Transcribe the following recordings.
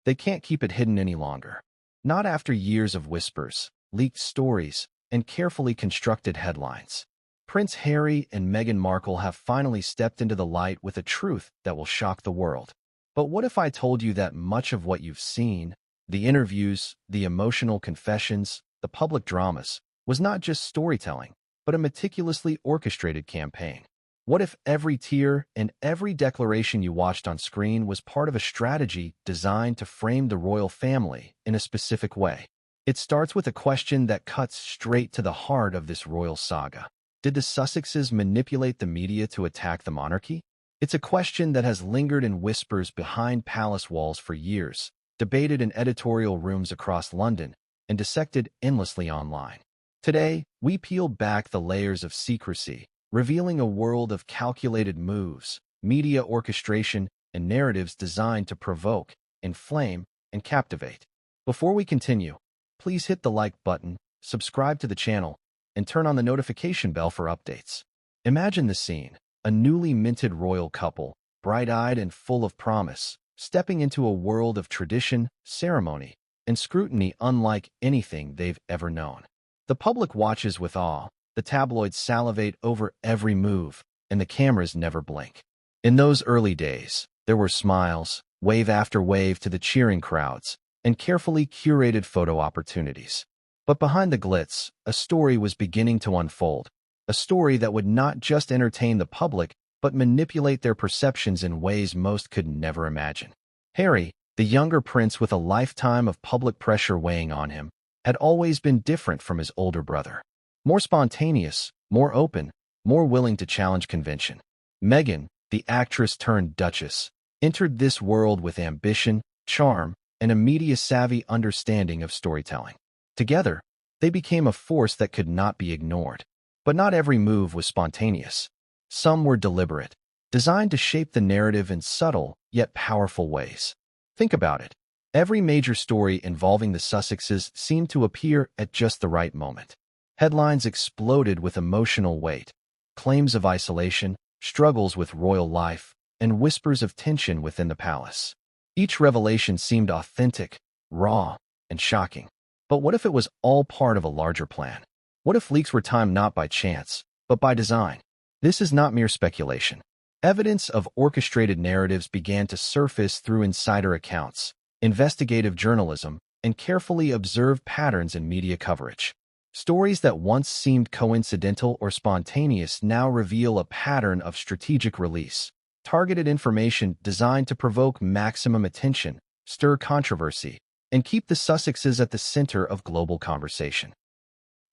They can't keep it hidden any longer. Not after years of whispers, leaked stories, and carefully constructed headlines. Prince Harry and Meghan Markle have finally stepped into the light with a truth that will shock the world. But what if I told you that much of what you've seen, the interviews, the emotional confessions, the public dramas, was not just storytelling, but a meticulously orchestrated campaign? What if every tear and every declaration you watched on screen was part of a strategy designed to frame the royal family in a specific way? It starts with a question that cuts straight to the heart of this royal saga. Did the Sussexes manipulate the media to attack the monarchy? It's a question that has lingered in whispers behind palace walls for years, debated in editorial rooms across London, and dissected endlessly online. Today, we peel back the layers of secrecy, revealing a world of calculated moves, media orchestration, and narratives designed to provoke, inflame, and captivate. Before we continue, please hit the like button, subscribe to the channel, and turn on the notification bell for updates. Imagine the scene: a newly minted royal couple, bright-eyed and full of promise, stepping into a world of tradition, ceremony, and scrutiny unlike anything they've ever known. The public watches with awe, the tabloids salivate over every move, and the cameras never blink. In those early days, there were smiles, wave after wave to the cheering crowds, and carefully curated photo opportunities. But behind the glitz, a story was beginning to unfold, a story that would not just entertain the public, but manipulate their perceptions in ways most could never imagine. Harry, the younger prince with a lifetime of public pressure weighing on him, had always been different from his older brother. More spontaneous, more open, more willing to challenge convention. Meghan, the actress turned duchess, entered this world with ambition, charm, and a media-savvy understanding of storytelling. Together, they became a force that could not be ignored. But not every move was spontaneous. Some were deliberate, designed to shape the narrative in subtle, yet powerful ways. Think about it. Every major story involving the Sussexes seemed to appear at just the right moment. Headlines exploded with emotional weight, claims of isolation, struggles with royal life, and whispers of tension within the palace. Each revelation seemed authentic, raw, and shocking. But what if it was all part of a larger plan? What if leaks were timed not by chance, but by design? This is not mere speculation. Evidence of orchestrated narratives began to surface through insider accounts, investigative journalism, and carefully observed patterns in media coverage. Stories that once seemed coincidental or spontaneous now reveal a pattern of strategic release, targeted information designed to provoke maximum attention, stir controversy, and keep the Sussexes at the center of global conversation.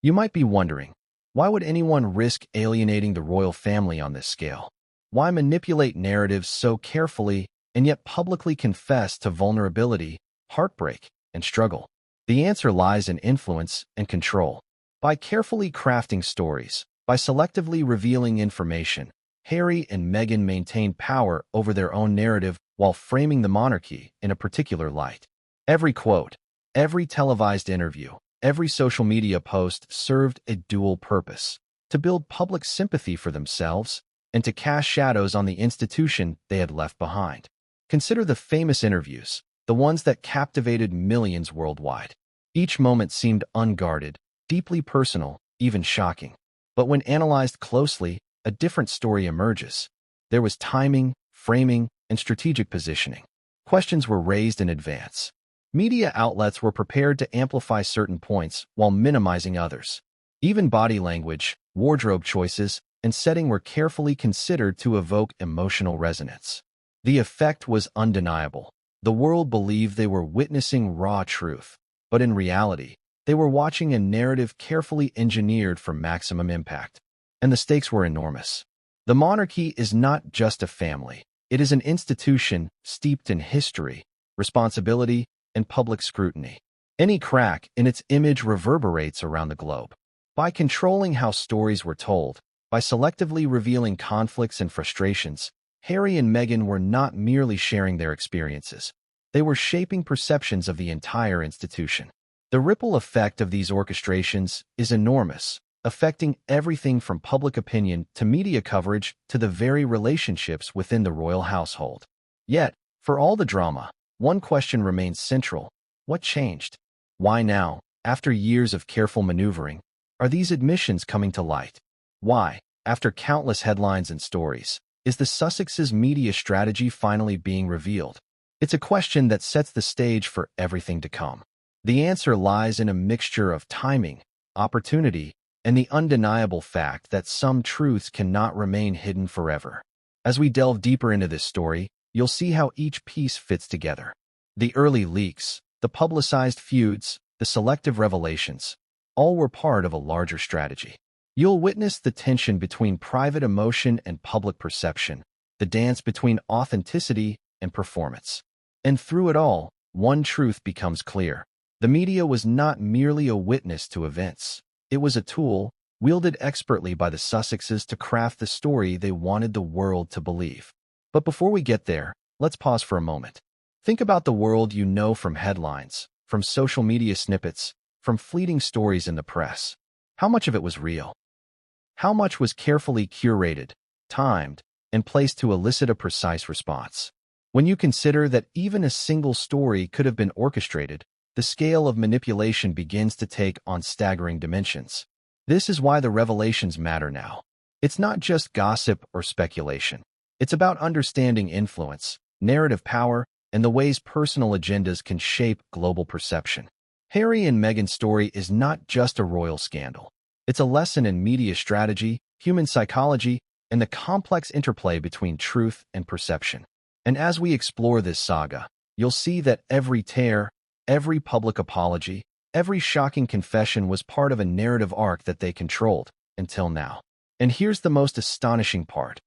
You might be wondering, why would anyone risk alienating the royal family on this scale? Why manipulate narratives so carefully and yet publicly confess to vulnerability, heartbreak, and struggle? The answer lies in influence and control. By carefully crafting stories, by selectively revealing information, Harry and Meghan maintained power over their own narrative while framing the monarchy in a particular light. Every quote, every televised interview, every social media post served a dual purpose: to build public sympathy for themselves and to cast shadows on the institution they had left behind. Consider the famous interviews, the ones that captivated millions worldwide. Each moment seemed unguarded, deeply personal, even shocking. But when analyzed closely, a different story emerges. There was timing, framing, and strategic positioning. Questions were raised in advance. Media outlets were prepared to amplify certain points while minimizing others. Even body language, wardrobe choices, and setting were carefully considered to evoke emotional resonance. The effect was undeniable. The world believed they were witnessing raw truth, but in reality, they were watching a narrative carefully engineered for maximum impact. And the stakes were enormous. The monarchy is not just a family. It is an institution steeped in history, responsibility, and public scrutiny. Any crack in its image reverberates around the globe. By controlling how stories were told, by selectively revealing conflicts and frustrations, Harry and Meghan were not merely sharing their experiences. They were shaping perceptions of the entire institution. The ripple effect of these orchestrations is enormous, affecting everything from public opinion to media coverage to the very relationships within the royal household. Yet, for all the drama, one question remains central. What changed? Why now, after years of careful maneuvering, are these admissions coming to light? Why, after countless headlines and stories, is the Sussexes' media strategy finally being revealed? It's a question that sets the stage for everything to come. The answer lies in a mixture of timing, opportunity, and the undeniable fact that some truths cannot remain hidden forever. As we delve deeper into this story, you'll see how each piece fits together. The early leaks, the publicized feuds, the selective revelations, all were part of a larger strategy. You'll witness the tension between private emotion and public perception, the dance between authenticity and performance. And through it all, one truth becomes clear. The media was not merely a witness to events. It was a tool, wielded expertly by the Sussexes to craft the story they wanted the world to believe. But before we get there, let's pause for a moment. Think about the world you know from headlines, from social media snippets, from fleeting stories in the press. How much of it was real? How much was carefully curated, timed, and placed to elicit a precise response? When you consider that even a single story could have been orchestrated, the scale of manipulation begins to take on staggering dimensions. This is why the revelations matter now. It's not just gossip or speculation. It's about understanding influence, narrative power, and the ways personal agendas can shape global perception. Harry and Meghan's story is not just a royal scandal. It's a lesson in media strategy, human psychology, and the complex interplay between truth and perception. And as we explore this saga, you'll see that every tear, every public apology, every shocking confession was part of a narrative arc that they controlled, until now. And here's the most astonishing part.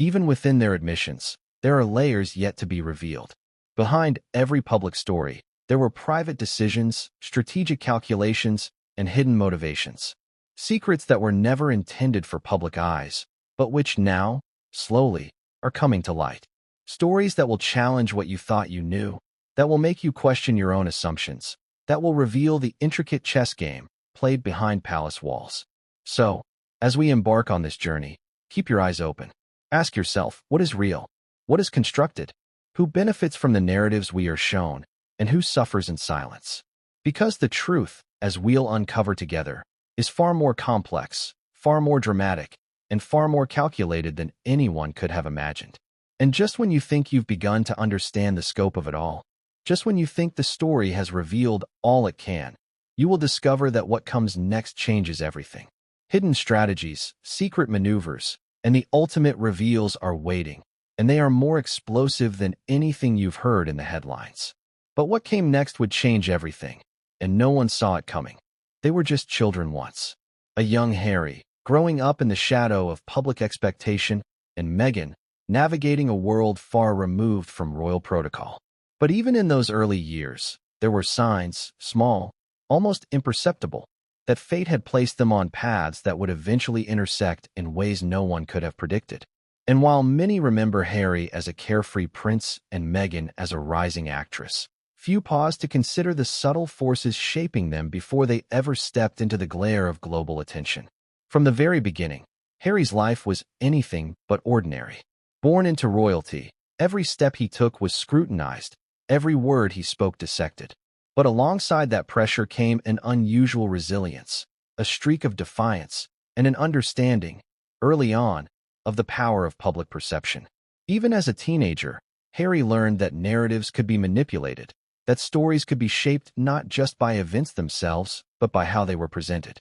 Even within their admissions, there are layers yet to be revealed. Behind every public story, there were private decisions, strategic calculations, and hidden motivations. Secrets that were never intended for public eyes, but which now, slowly, are coming to light. Stories that will challenge what you thought you knew, that will make you question your own assumptions, that will reveal the intricate chess game played behind palace walls. So, as we embark on this journey, keep your eyes open. Ask yourself, what is real? What is constructed? Who benefits from the narratives we are shown, and who suffers in silence? Because the truth, as we'll uncover together, is far more complex, far more dramatic, and far more calculated than anyone could have imagined. And just when you think you've begun to understand the scope of it all, just when you think the story has revealed all it can, you will discover that what comes next changes everything. Hidden strategies, secret maneuvers, and the ultimate reveals are waiting, and they are more explosive than anything you've heard in the headlines. But what came next would change everything, and no one saw it coming. They were just children once. A young Harry, growing up in the shadow of public expectation, and Meghan, navigating a world far removed from royal protocol. But even in those early years, there were signs, small, almost imperceptible, that fate had placed them on paths that would eventually intersect in ways no one could have predicted. And while many remember Harry as a carefree prince and Meghan as a rising actress, few pause to consider the subtle forces shaping them before they ever stepped into the glare of global attention. From the very beginning, Harry's life was anything but ordinary. Born into royalty, every step he took was scrutinized, every word he spoke dissected. But alongside that pressure came an unusual resilience, a streak of defiance, and an understanding, early on, of the power of public perception. Even as a teenager, Harry learned that narratives could be manipulated, that stories could be shaped not just by events themselves, but by how they were presented.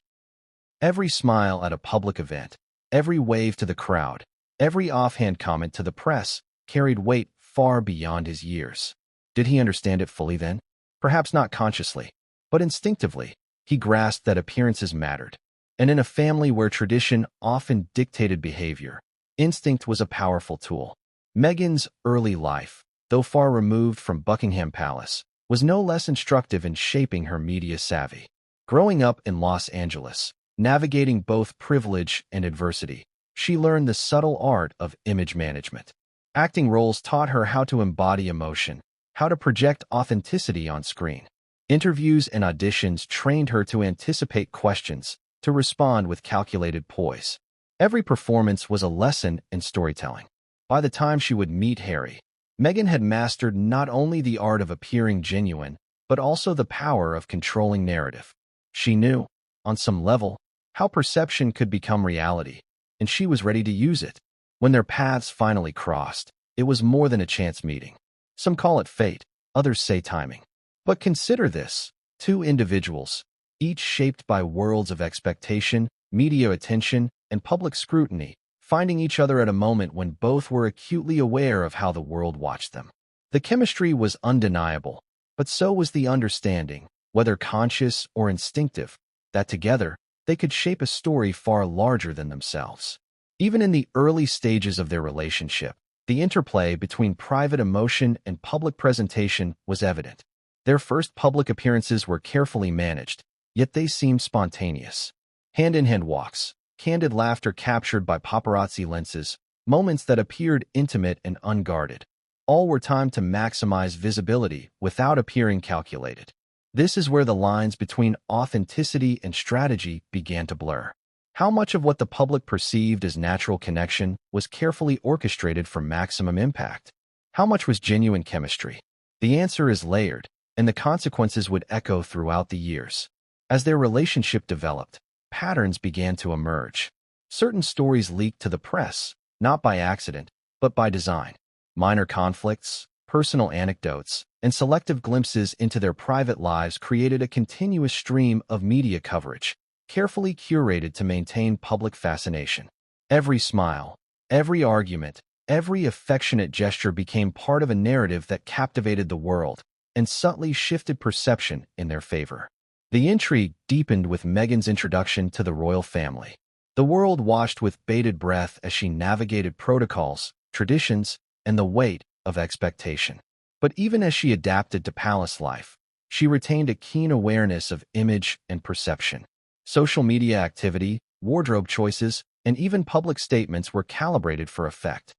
Every smile at a public event, every wave to the crowd, every offhand comment to the press carried weight far beyond his years. Did he understand it fully then? Perhaps not consciously, but instinctively, he grasped that appearances mattered. And in a family where tradition often dictated behavior, instinct was a powerful tool. Meghan's early life, though far removed from Buckingham Palace, was no less instructive in shaping her media savvy. Growing up in Los Angeles, navigating both privilege and adversity, she learned the subtle art of image management. Acting roles taught her how to embody emotion, how to project authenticity on screen. Interviews and auditions trained her to anticipate questions, to respond with calculated poise. Every performance was a lesson in storytelling. By the time she would meet Harry, Meghan had mastered not only the art of appearing genuine, but also the power of controlling narrative. She knew, on some level, how perception could become reality, and she was ready to use it. When their paths finally crossed, it was more than a chance meeting. Some call it fate, others say timing. But consider this: two individuals, each shaped by worlds of expectation, media attention, and public scrutiny, finding each other at a moment when both were acutely aware of how the world watched them. The chemistry was undeniable, but so was the understanding, whether conscious or instinctive, that together they could shape a story far larger than themselves. Even in the early stages of their relationship, the interplay between private emotion and public presentation was evident. Their first public appearances were carefully managed, yet they seemed spontaneous. Hand-in-hand walks, candid laughter captured by paparazzi lenses, moments that appeared intimate and unguarded. All were timed to maximize visibility without appearing calculated. This is where the lines between authenticity and strategy began to blur. How much of what the public perceived as natural connection was carefully orchestrated for maximum impact? How much was genuine chemistry? The answer is layered, and the consequences would echo throughout the years. As their relationship developed, patterns began to emerge. Certain stories leaked to the press, not by accident, but by design. Minor conflicts, personal anecdotes, and selective glimpses into their private lives created a continuous stream of media coverage, carefully curated to maintain public fascination. Every smile, every argument, every affectionate gesture became part of a narrative that captivated the world and subtly shifted perception in their favor. The intrigue deepened with Meghan's introduction to the royal family. The world watched with bated breath as she navigated protocols, traditions, and the weight of expectation. But even as she adapted to palace life, she retained a keen awareness of image and perception. Social media activity, wardrobe choices, and even public statements were calibrated for effect.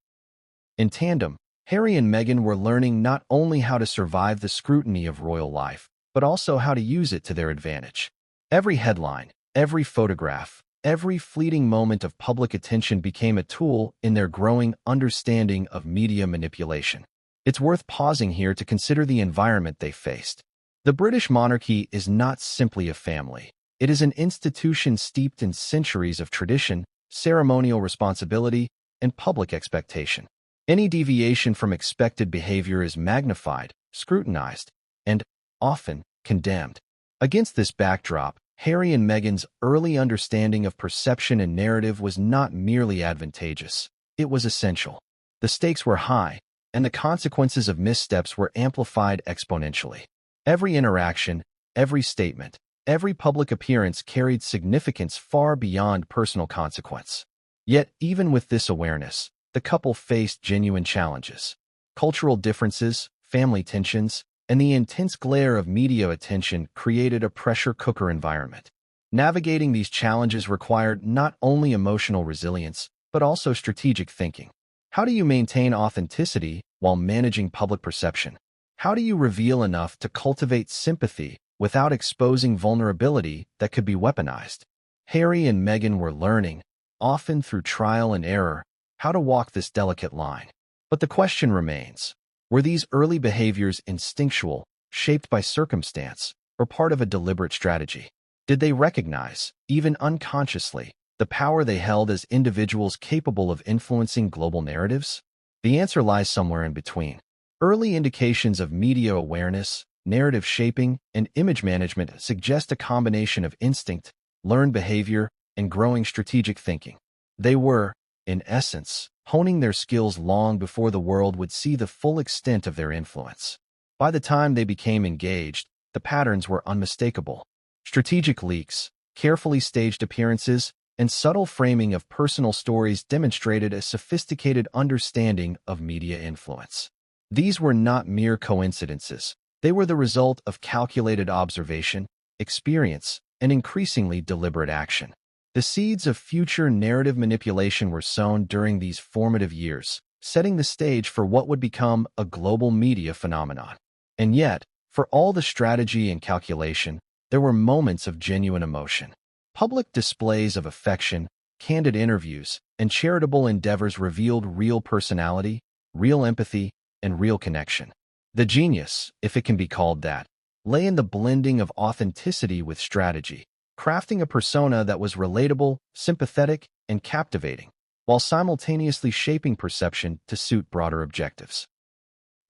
In tandem, Harry and Meghan were learning not only how to survive the scrutiny of royal life, but also how to use it to their advantage. Every headline, every photograph, every fleeting moment of public attention became a tool in their growing understanding of media manipulation. It's worth pausing here to consider the environment they faced. The British monarchy is not simply a family. It is an institution steeped in centuries of tradition, ceremonial responsibility, and public expectation. Any deviation from expected behavior is magnified, scrutinized, and often condemned. Against this backdrop, Harry and Meghan's early understanding of perception and narrative was not merely advantageous. It was essential. The stakes were high, and the consequences of missteps were amplified exponentially. Every interaction, every statement, every public appearance carried significance far beyond personal consequence. Yet, even with this awareness, the couple faced genuine challenges. Cultural differences, family tensions, and the intense glare of media attention created a pressure cooker environment. Navigating these challenges required not only emotional resilience, but also strategic thinking. How do you maintain authenticity while managing public perception? How do you reveal enough to cultivate sympathy without exposing vulnerability that could be weaponized? Harry and Meghan were learning, often through trial and error, how to walk this delicate line. But the question remains: were these early behaviors instinctual, shaped by circumstance, or part of a deliberate strategy? Did they recognize, even unconsciously, the power they held as individuals capable of influencing global narratives? The answer lies somewhere in between. Early indications of media awareness, narrative shaping, and image management suggest a combination of instinct, learned behavior, and growing strategic thinking. They were, in essence, honing their skills long before the world would see the full extent of their influence. By the time they became engaged, the patterns were unmistakable. Strategic leaks, carefully staged appearances, and subtle framing of personal stories demonstrated a sophisticated understanding of media influence. These were not mere coincidences. They were the result of calculated observation, experience, and increasingly deliberate action. The seeds of future narrative manipulation were sown during these formative years, setting the stage for what would become a global media phenomenon. And yet, for all the strategy and calculation, there were moments of genuine emotion. Public displays of affection, candid interviews, and charitable endeavors revealed real personality, real empathy, and real connection. The genius, if it can be called that, lay in the blending of authenticity with strategy, crafting a persona that was relatable, sympathetic, and captivating, while simultaneously shaping perception to suit broader objectives.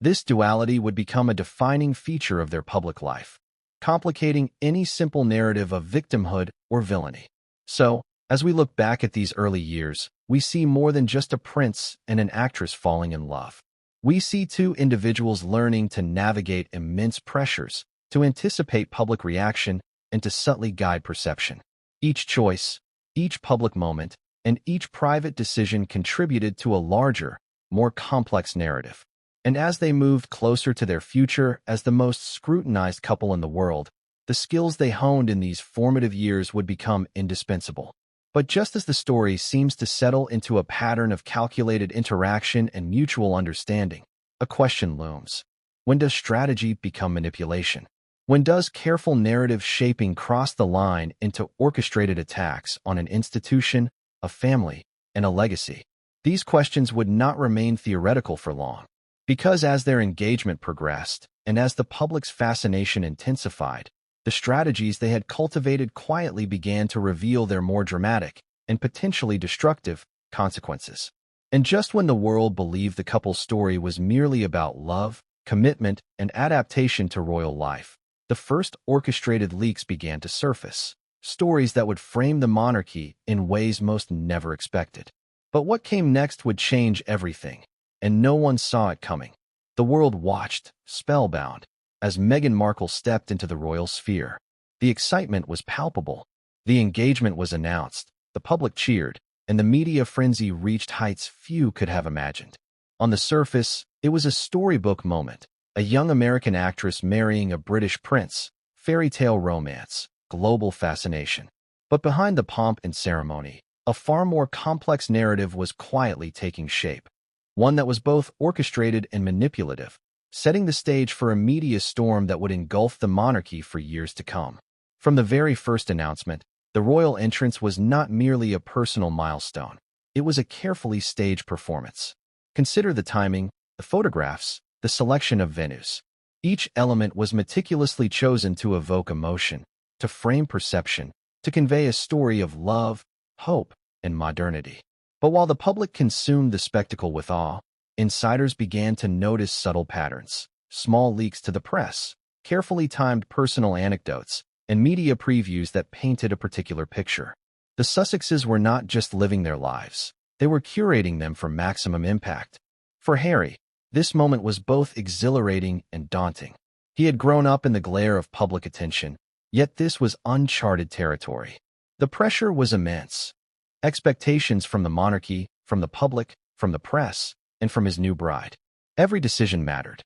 This duality would become a defining feature of their public life, complicating any simple narrative of victimhood or villainy. So, as we look back at these early years, we see more than just a prince and an actress falling in love. We see two individuals learning to navigate immense pressures, to anticipate public reaction, and to subtly guide perception. Each choice, each public moment, and each private decision contributed to a larger, more complex narrative. And as they moved closer to their future as the most scrutinized couple in the world, the skills they honed in these formative years would become indispensable. But just as the story seems to settle into a pattern of calculated interaction and mutual understanding, a question looms. When does strategy become manipulation? When does careful narrative shaping cross the line into orchestrated attacks on an institution, a family, and a legacy? These questions would not remain theoretical for long, because as their engagement progressed, and as the public's fascination intensified, the strategies they had cultivated quietly began to reveal their more dramatic and potentially destructive consequences. And just when the world believed the couple's story was merely about love, commitment, and adaptation to royal life, the first orchestrated leaks began to surface, stories that would frame the monarchy in ways most never expected. But what came next would change everything, and no one saw it coming. The world watched, spellbound, as Meghan Markle stepped into the royal sphere. The excitement was palpable. The engagement was announced, the public cheered, and the media frenzy reached heights few could have imagined. On the surface, it was a storybook moment, a young American actress marrying a British prince, fairy tale romance, global fascination. But behind the pomp and ceremony, a far more complex narrative was quietly taking shape, one that was both orchestrated and manipulative, setting the stage for a media storm that would engulf the monarchy for years to come. From the very first announcement, the royal entrance was not merely a personal milestone. It was a carefully staged performance. Consider the timing, the photographs, the selection of venues. Each element was meticulously chosen to evoke emotion, to frame perception, to convey a story of love, hope, and modernity. But while the public consumed the spectacle with awe, insiders began to notice subtle patterns, small leaks to the press, carefully timed personal anecdotes, and media previews that painted a particular picture. The Sussexes were not just living their lives, they were curating them for maximum impact. For Harry, this moment was both exhilarating and daunting. He had grown up in the glare of public attention, yet this was uncharted territory. The pressure was immense. Expectations from the monarchy, from the public, from the press, and from his new bride. Every decision mattered.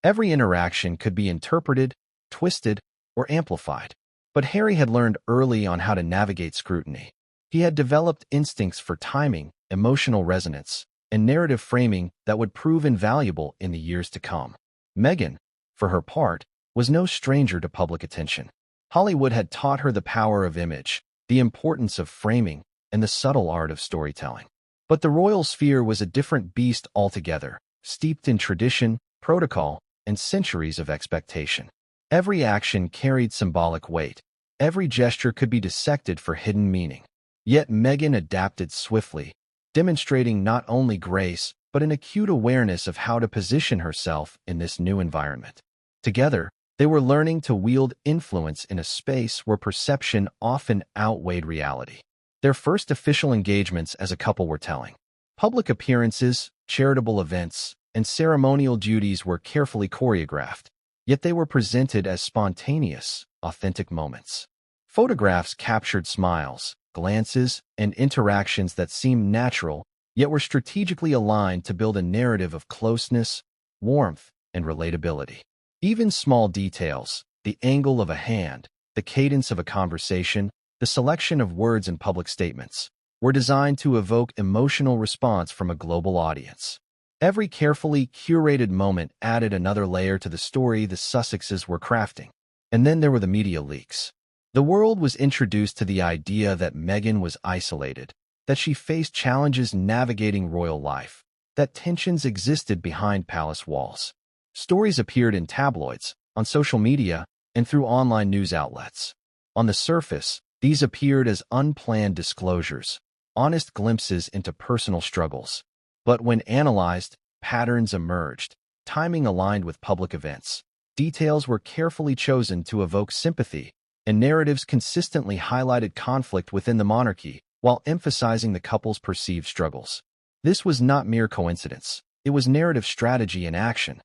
Every interaction could be interpreted, twisted, or amplified. But Harry had learned early on how to navigate scrutiny. He had developed instincts for timing, emotional resonance, and narrative framing that would prove invaluable in the years to come. Meghan, for her part, was no stranger to public attention. Hollywood had taught her the power of image, the importance of framing, and the subtle art of storytelling. But the royal sphere was a different beast altogether, steeped in tradition, protocol, and centuries of expectation. Every action carried symbolic weight. Every gesture could be dissected for hidden meaning. Yet Meghan adapted swiftly, demonstrating not only grace, but an acute awareness of how to position herself in this new environment. Together, they were learning to wield influence in a space where perception often outweighed reality. Their first official engagements as a couple were telling. Public appearances, charitable events, and ceremonial duties were carefully choreographed, yet they were presented as spontaneous, authentic moments. Photographs captured smiles, glances, and interactions that seemed natural, yet were strategically aligned to build a narrative of closeness, warmth, and relatability. Even small details, the angle of a hand, the cadence of a conversation, the selection of words in public statements, were designed to evoke emotional response from a global audience. Every carefully curated moment added another layer to the story the Sussexes were crafting. And then there were the media leaks. The world was introduced to the idea that Meghan was isolated, that she faced challenges navigating royal life, that tensions existed behind palace walls. Stories appeared in tabloids, on social media, and through online news outlets. On the surface, these appeared as unplanned disclosures, honest glimpses into personal struggles. But when analyzed, patterns emerged, timing aligned with public events. Details were carefully chosen to evoke sympathy, and narratives consistently highlighted conflict within the monarchy while emphasizing the couple's perceived struggles. This was not mere coincidence. It was narrative strategy in action.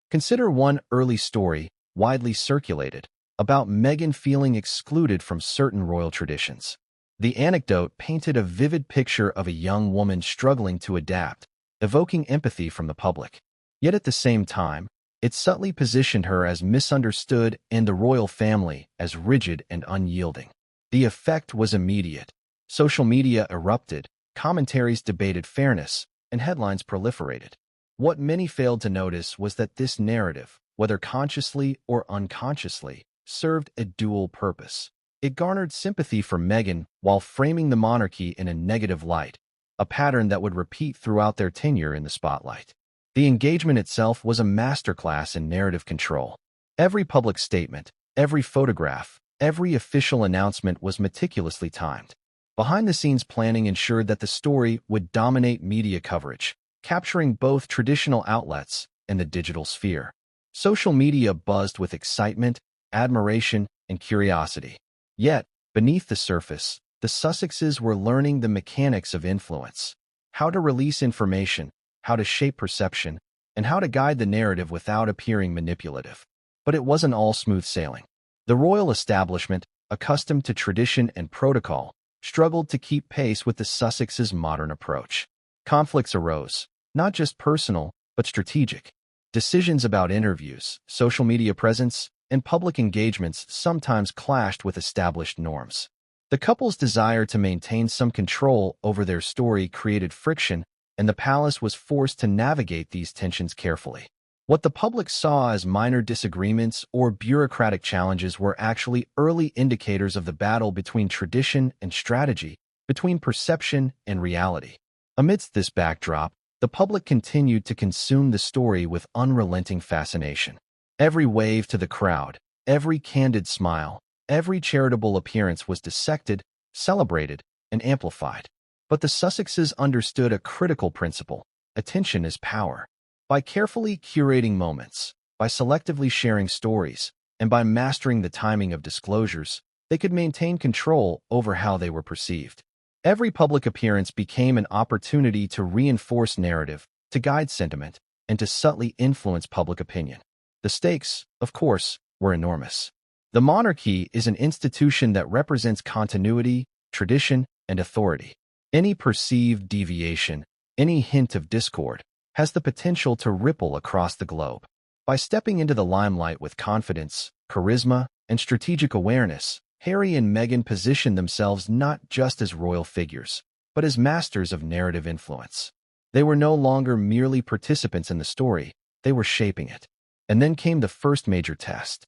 Consider one early story, widely circulated, about Meghan feeling excluded from certain royal traditions. The anecdote painted a vivid picture of a young woman struggling to adapt, evoking empathy from the public. Yet at the same time, it subtly positioned her as misunderstood and the royal family as rigid and unyielding. The effect was immediate. Social media erupted, commentaries debated fairness, and headlines proliferated. What many failed to notice was that this narrative, whether consciously or unconsciously, served a dual purpose. It garnered sympathy for Meghan while framing the monarchy in a negative light, a pattern that would repeat throughout their tenure in the spotlight. The engagement itself was a masterclass in narrative control. Every public statement, every photograph, every official announcement was meticulously timed. Behind-the-scenes planning ensured that the story would dominate media coverage, capturing both traditional outlets and the digital sphere. Social media buzzed with excitement, admiration, and curiosity. Yet, beneath the surface, the Sussexes were learning the mechanics of influence, how to release information, how to shape perception, and how to guide the narrative without appearing manipulative. But it wasn't all smooth sailing. The royal establishment, accustomed to tradition and protocol, struggled to keep pace with the Sussexes' modern approach. Conflicts arose, not just personal, but strategic. Decisions about interviews, social media presence, and public engagements sometimes clashed with established norms. The couple's desire to maintain some control over their story created friction, and the palace was forced to navigate these tensions carefully. What the public saw as minor disagreements or bureaucratic challenges were actually early indicators of the battle between tradition and strategy, between perception and reality. Amidst this backdrop, the public continued to consume the story with unrelenting fascination. Every wave to the crowd, every candid smile, every charitable appearance was dissected, celebrated, and amplified. But the Sussexes understood a critical principle: attention is power. By carefully curating moments, by selectively sharing stories, and by mastering the timing of disclosures, they could maintain control over how they were perceived. Every public appearance became an opportunity to reinforce narrative, to guide sentiment, and to subtly influence public opinion. The stakes, of course, were enormous. The monarchy is an institution that represents continuity, tradition, and authority. Any perceived deviation, any hint of discord, has the potential to ripple across the globe. By stepping into the limelight with confidence, charisma, and strategic awareness, Harry and Meghan positioned themselves not just as royal figures, but as masters of narrative influence. They were no longer merely participants in the story, they were shaping it. And then came the first major test.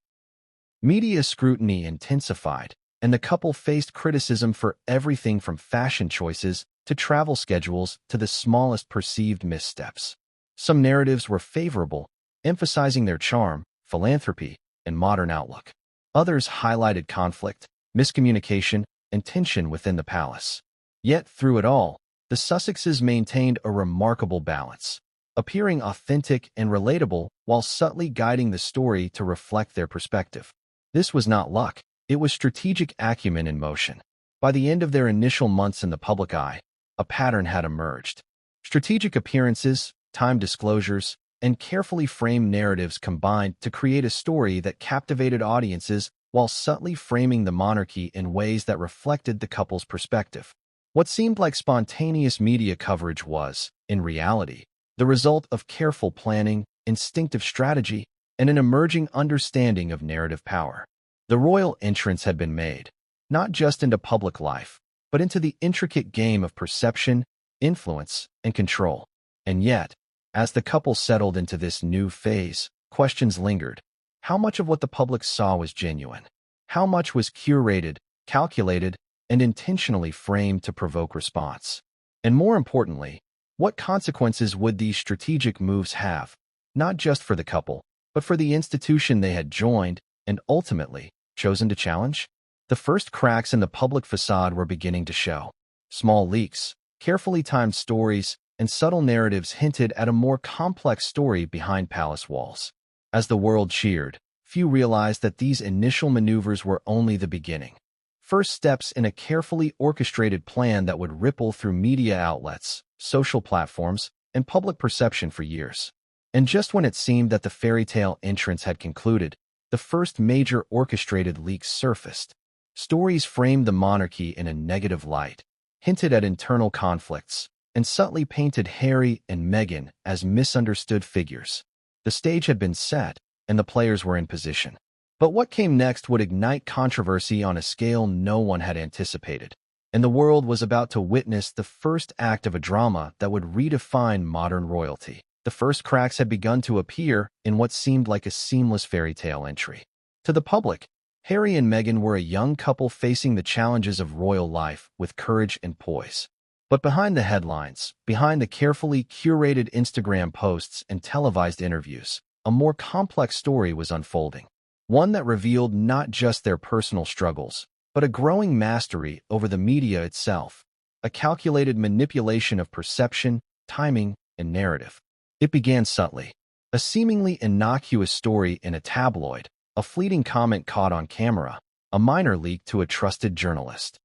Media scrutiny intensified, and the couple faced criticism for everything from fashion choices to travel schedules to the smallest perceived missteps. Some narratives were favorable, emphasizing their charm, philanthropy, and modern outlook. Others highlighted conflict, miscommunication, and tension within the palace. Yet, through it all, the Sussexes maintained a remarkable balance, appearing authentic and relatable while subtly guiding the story to reflect their perspective. This was not luck, it was strategic acumen in motion. By the end of their initial months in the public eye, a pattern had emerged. Strategic appearances, timed disclosures, and carefully framed narratives combined to create a story that captivated audiences while subtly framing the monarchy in ways that reflected the couple's perspective. What seemed like spontaneous media coverage was, in reality, the result of careful planning, instinctive strategy, and an emerging understanding of narrative power. The royal entrance had been made, not just into public life, but into the intricate game of perception, influence, and control. And yet, as the couple settled into this new phase, questions lingered. How much of what the public saw was genuine? How much was curated, calculated, and intentionally framed to provoke response? And more importantly, What consequences would these strategic moves have, not just for the couple, but for the institution they had joined and ultimately chosen to challenge? The first cracks in the public facade were beginning to show. Small leaks, carefully timed stories, and subtle narratives hinted at a more complex story behind palace walls. As the world cheered, few realized that these initial maneuvers were only the beginning. First steps in a carefully orchestrated plan that would ripple through media outlets, social platforms, and public perception for years. And just when it seemed that the fairy tale entrance had concluded, the first major orchestrated leaks surfaced. Stories framed the monarchy in a negative light, hinted at internal conflicts, and subtly painted Harry and Meghan as misunderstood figures. The stage had been set, and the players were in position. But what came next would ignite controversy on a scale no one had anticipated, and the world was about to witness the first act of a drama that would redefine modern royalty. The first cracks had begun to appear in what seemed like a seamless fairy tale entry. To the public, Harry and Meghan were a young couple facing the challenges of royal life with courage and poise. But behind the headlines, behind the carefully curated Instagram posts and televised interviews, a more complex story was unfolding. One that revealed not just their personal struggles, but a growing mastery over the media itself, a calculated manipulation of perception, timing, and narrative. It began subtly. A seemingly innocuous story in a tabloid, a fleeting comment caught on camera, a minor leak to a trusted journalist.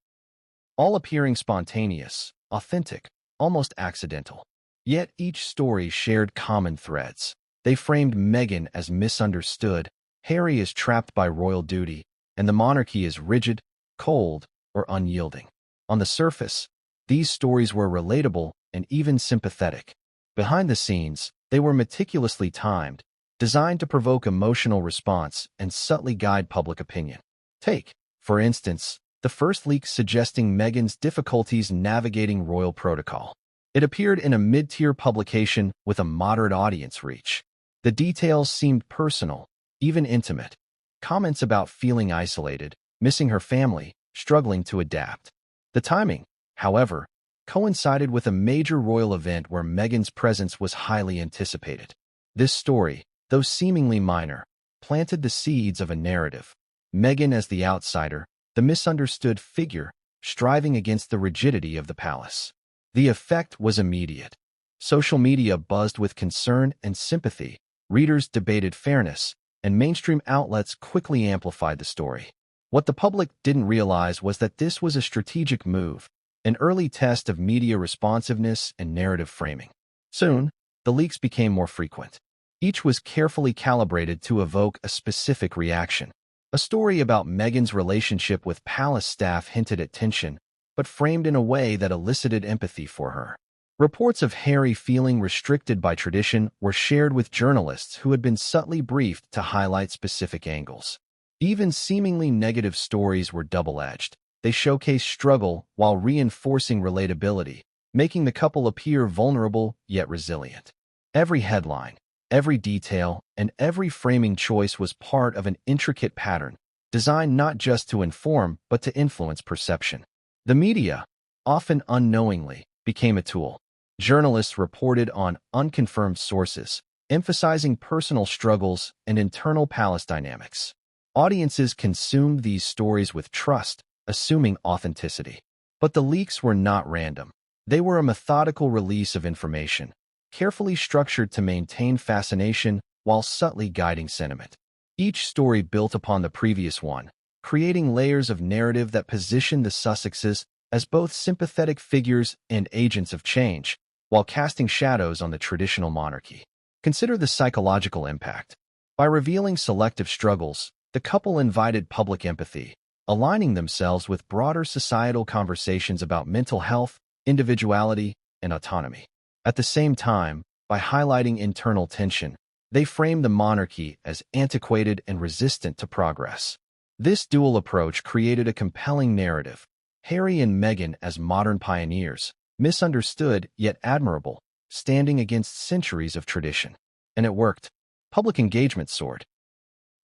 All appearing spontaneous, authentic, almost accidental. Yet each story shared common threads. They framed Meghan as misunderstood, Harry is trapped by royal duty, and the monarchy is rigid, cold, or unyielding. On the surface, these stories were relatable and even sympathetic. Behind the scenes, they were meticulously timed, designed to provoke emotional response and subtly guide public opinion. Take, for instance, the first leak suggesting Meghan's difficulties navigating royal protocol. It appeared in a mid-tier publication with a moderate audience reach. The details seemed personal, even intimate. Comments about feeling isolated, missing her family, struggling to adapt. The timing, however, coincided with a major royal event where Meghan's presence was highly anticipated. This story, though seemingly minor, planted the seeds of a narrative. Meghan as the outsider, the misunderstood figure, striving against the rigidity of the palace. The effect was immediate. Social media buzzed with concern and sympathy, readers debated fairness, and mainstream outlets quickly amplified the story. What the public didn't realize was that this was a strategic move, an early test of media responsiveness and narrative framing. Soon, the leaks became more frequent. Each was carefully calibrated to evoke a specific reaction. A story about Meghan's relationship with palace staff hinted at tension, but framed in a way that elicited empathy for her. Reports of Harry feeling restricted by tradition were shared with journalists who had been subtly briefed to highlight specific angles. Even seemingly negative stories were double-edged. They showcased struggle while reinforcing relatability, making the couple appear vulnerable yet resilient. Every headline, every detail, and every framing choice was part of an intricate pattern, designed not just to inform but to influence perception. The media, often unknowingly, became a tool. Journalists reported on unconfirmed sources, emphasizing personal struggles and internal palace dynamics. Audiences consumed these stories with trust, assuming authenticity. But the leaks were not random. They were a methodical release of information, carefully structured to maintain fascination while subtly guiding sentiment. Each story built upon the previous one, creating layers of narrative that positioned the Sussexes as both sympathetic figures and agents of change, while casting shadows on the traditional monarchy. Consider the psychological impact. By revealing selective struggles, the couple invited public empathy, aligning themselves with broader societal conversations about mental health, individuality, and autonomy. At the same time, by highlighting internal tension, they framed the monarchy as antiquated and resistant to progress. This dual approach created a compelling narrative. Harry and Meghan as modern pioneers, misunderstood yet admirable, standing against centuries of tradition. And it worked. Public engagement soared.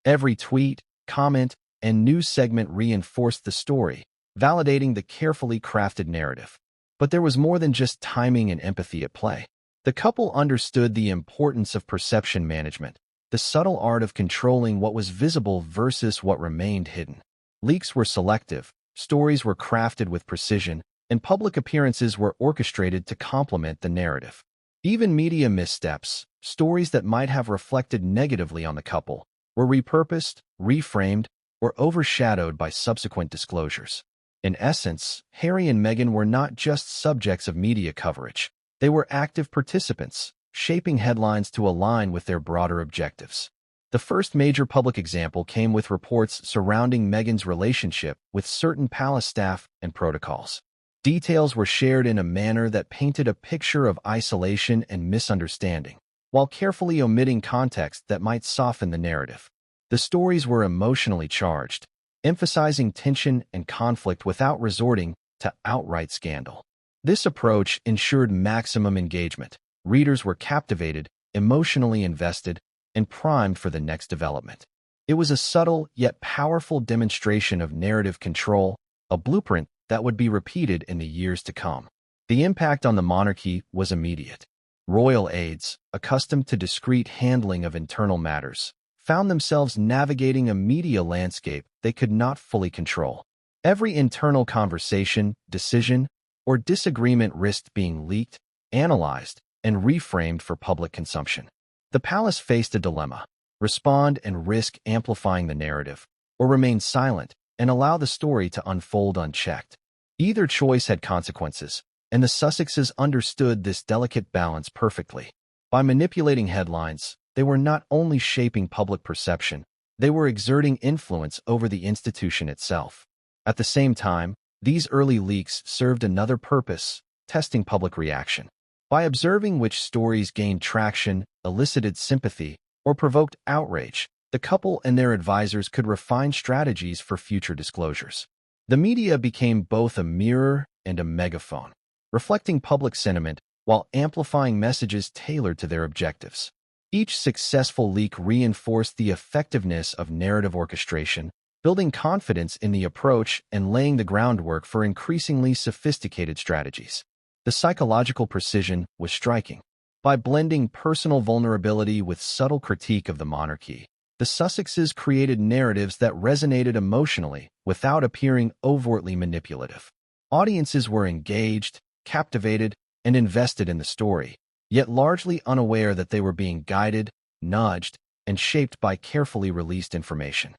Every tweet, comment, and news segment reinforced the story, validating the carefully crafted narrative. But there was more than just timing and empathy at play. The couple understood the importance of perception management, the subtle art of controlling what was visible versus what remained hidden. Leaks were selective, stories were crafted with precision, and public appearances were orchestrated to complement the narrative. Even media missteps, stories that might have reflected negatively on the couple, were repurposed, reframed, or overshadowed by subsequent disclosures. In essence, Harry and Meghan were not just subjects of media coverage. They were active participants, shaping headlines to align with their broader objectives. The first major public example came with reports surrounding Meghan's relationship with certain palace staff and protocols. Details were shared in a manner that painted a picture of isolation and misunderstanding, while carefully omitting context that might soften the narrative. The stories were emotionally charged, emphasizing tension and conflict without resorting to outright scandal. This approach ensured maximum engagement. Readers were captivated, emotionally invested, and primed for the next development. It was a subtle yet powerful demonstration of narrative control, a blueprint that would be repeated in the years to come. The impact on the monarchy was immediate. Royal aides, accustomed to discreet handling of internal matters, found themselves navigating a media landscape they could not fully control. Every internal conversation, decision, or disagreement risked being leaked, analyzed, and reframed for public consumption. The palace faced a dilemma: respond and risk amplifying the narrative, or remain silent and allow the story to unfold unchecked. Either choice had consequences, and the Sussexes understood this delicate balance perfectly. By manipulating headlines, they were not only shaping public perception, they were exerting influence over the institution itself. At the same time, these early leaks served another purpose: testing public reaction. By observing which stories gained traction, elicited sympathy, or provoked outrage, the couple and their advisors could refine strategies for future disclosures. The media became both a mirror and a megaphone, reflecting public sentiment while amplifying messages tailored to their objectives. Each successful leak reinforced the effectiveness of narrative orchestration, building confidence in the approach and laying the groundwork for increasingly sophisticated strategies. The psychological precision was striking. By blending personal vulnerability with subtle critique of the monarchy, the Sussexes created narratives that resonated emotionally without appearing overtly manipulative. Audiences were engaged, captivated, and invested in the story, yet largely unaware that they were being guided, nudged, and shaped by carefully released information.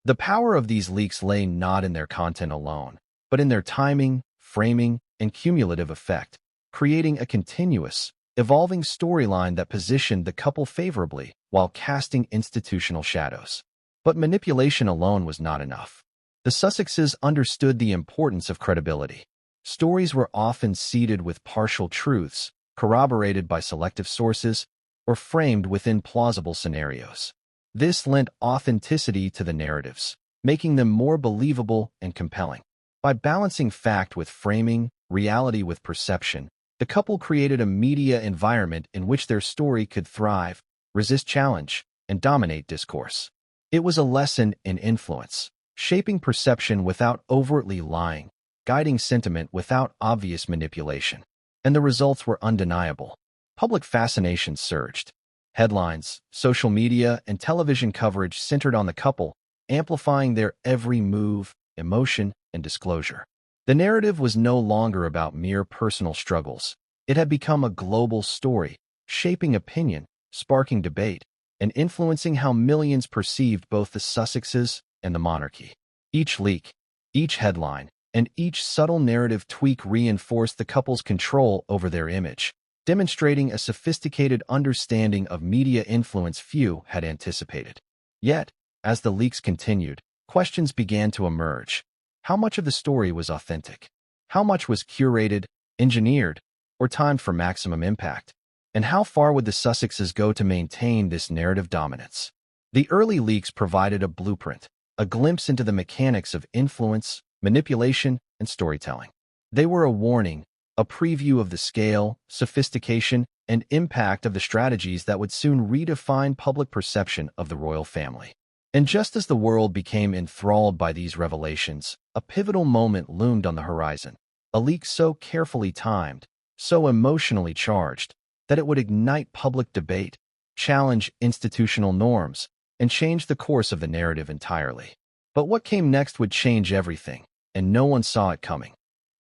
The power of these leaks lay not in their content alone, but in their timing, framing, and cumulative effect, creating a continuous, evolving storyline that positioned the couple favorably while casting institutional shadows. But manipulation alone was not enough. The Sussexes understood the importance of credibility. Stories were often seeded with partial truths, corroborated by selective sources, or framed within plausible scenarios. This lent authenticity to the narratives, making them more believable and compelling. By balancing fact with framing, reality with perception, the couple created a media environment in which their story could thrive, resist challenge, and dominate discourse. It was a lesson in influence, shaping perception without overtly lying, guiding sentiment without obvious manipulation. And the results were undeniable. Public fascination surged. Headlines, social media, and television coverage centered on the couple, amplifying their every move, emotion, and disclosure. The narrative was no longer about mere personal struggles. It had become a global story, shaping opinion, sparking debate, and influencing how millions perceived both the Sussexes and the monarchy. Each leak, each headline, and each subtle narrative tweak reinforced the couple's control over their image, demonstrating a sophisticated understanding of media influence few had anticipated. Yet, as the leaks continued, questions began to emerge. How much of the story was authentic? How much was curated, engineered, or timed for maximum impact? And how far would the Sussexes go to maintain this narrative dominance? The early leaks provided a blueprint, a glimpse into the mechanics of influence, manipulation, and storytelling. They were a warning, a preview of the scale, sophistication, and impact of the strategies that would soon redefine public perception of the royal family. And just as the world became enthralled by these revelations, a pivotal moment loomed on the horizon. a leak so carefully timed, so emotionally charged, that it would ignite public debate, challenge institutional norms, and change the course of the narrative entirely. But what came next would change everything, and no one saw it coming.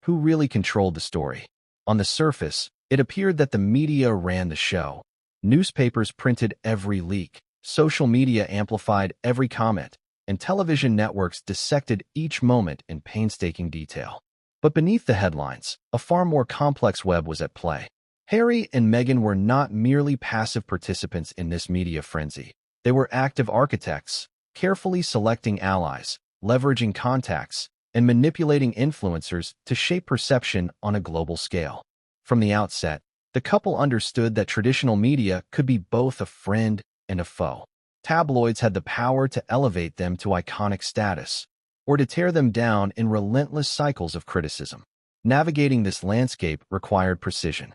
Who really controlled the story? On the surface, it appeared that the media ran the show. Newspapers printed every leak, social media amplified every comment, and television networks dissected each moment in painstaking detail. But beneath the headlines, a far more complex web was at play. Harry and Meghan were not merely passive participants in this media frenzy. They were active architects, carefully selecting allies, leveraging contacts, and manipulating influencers to shape perception on a global scale. From the outset, the couple understood that traditional media could be both a friend and a foe. Tabloids had the power to elevate them to iconic status, or to tear them down in relentless cycles of criticism. Navigating this landscape required precision.